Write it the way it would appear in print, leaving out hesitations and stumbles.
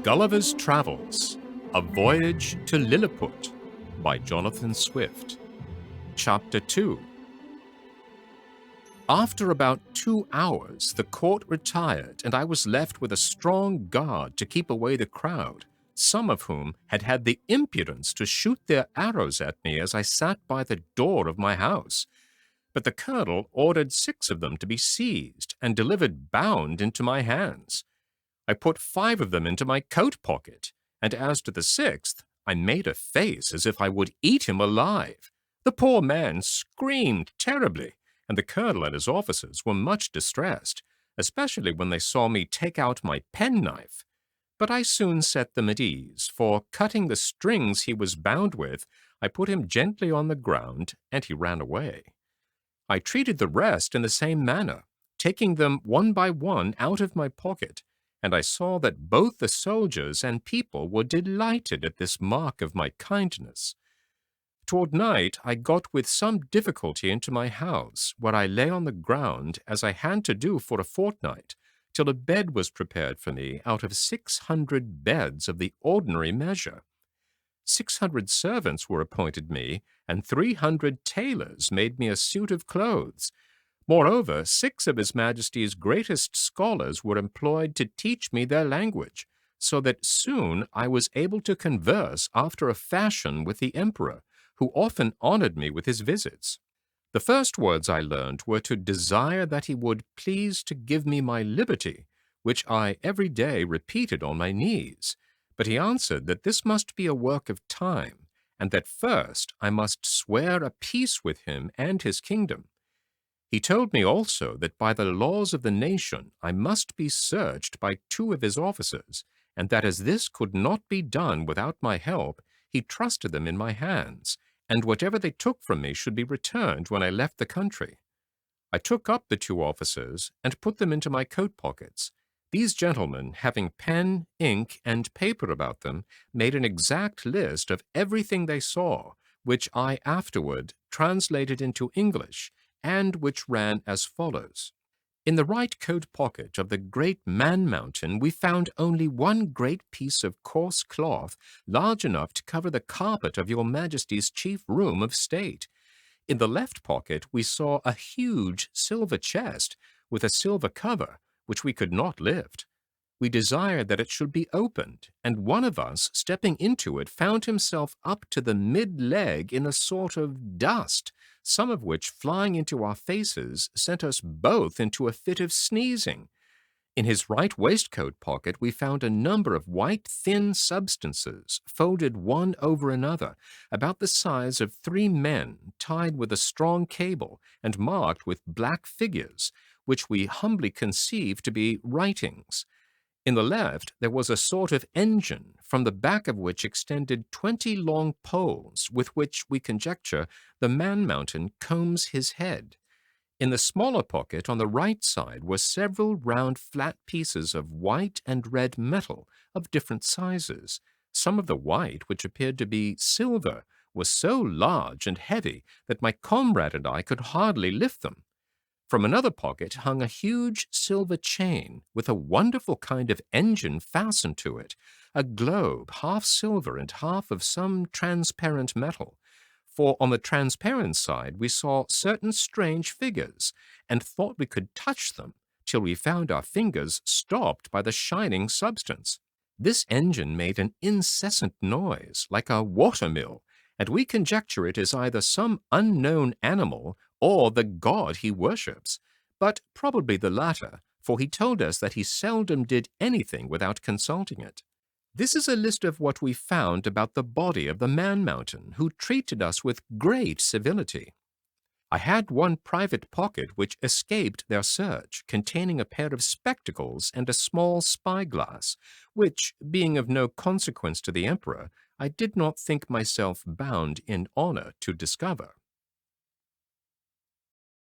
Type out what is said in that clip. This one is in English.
Gulliver's Travels, A Voyage to Lilliput by Jonathan Swift. Chapter 2. After about 2 hours, the court retired, and I was left with a strong guard to keep away the crowd, some of whom had had the impudence to shoot their arrows at me as I sat by the door of my house. But the colonel ordered 6 of them to be seized and delivered bound into my hands. I put 5 of them into my coat pocket, and as to the 6th, I made a face as if I would eat him alive. The poor man screamed terribly, and the colonel and his officers were much distressed, especially when they saw me take out my penknife. But I soon set them at ease, for cutting the strings he was bound with, I put him gently on the ground, and he ran away. I treated the rest in the same manner, taking them one by one out of my pocket, and I saw that both the soldiers and people were delighted at this mark of my kindness. Toward night I got with some difficulty into my house, where I lay on the ground, as I had to do for a fortnight, till a bed was prepared for me out of 600 beds of the ordinary measure. 600 servants were appointed me, and 300 tailors made me a suit of clothes. Moreover, 6 of His Majesty's greatest scholars were employed to teach me their language, so that soon I was able to converse after a fashion with the emperor, who often honored me with his visits. The first words I learned were to desire that he would please to give me my liberty, which I every day repeated on my knees. But he answered that this must be a work of time, and that first I must swear a peace with him and his kingdom. He told me also that by the laws of the nation I must be searched by 2 of his officers, and that as this could not be done without my help, he trusted them in my hands, and whatever they took from me should be returned when I left the country. I took up the 2 officers and put them into my coat pockets. These gentlemen, having pen, ink, and paper about them, made an exact list of everything they saw, which I afterward translated into English, and which ran as follows. In the right coat pocket of the great man-mountain we found only one great piece of coarse cloth, large enough to cover the carpet of your Majesty's chief room of state. In the left pocket we saw a huge silver chest, with a silver cover, which we could not lift. We desired that it should be opened, and one of us, stepping into it, found himself up to the mid-leg in a sort of dust, some of which, flying into our faces, sent us both into a fit of sneezing. In his right waistcoat pocket we found a number of white thin substances, folded one over another, about the size of 3 men, tied with a strong cable, and marked with black figures, which we humbly conceived to be writings. In the left there was a sort of engine, from the back of which extended 20 long poles, with which we conjecture the man-mountain combs his head. In the smaller pocket on the right side were several round flat pieces of white and red metal of different sizes. Some of the white, which appeared to be silver, were so large and heavy that my comrade and I could hardly lift them. From another pocket hung a huge silver chain with a wonderful kind of engine fastened to it, a globe half silver and half of some transparent metal. For on the transparent side we saw certain strange figures, and thought we could touch them, till we found our fingers stopped by the shining substance. This engine made an incessant noise, like a water-mill, and we conjecture it is either some unknown animal or the god he worships, but probably the latter, for he told us that he seldom did anything without consulting it. This is a list of what we found about the body of the man-mountain, who treated us with great civility. I had one private pocket which escaped their search, containing a pair of spectacles and a small spy-glass, which, being of no consequence to the emperor, I did not think myself bound in honor to discover.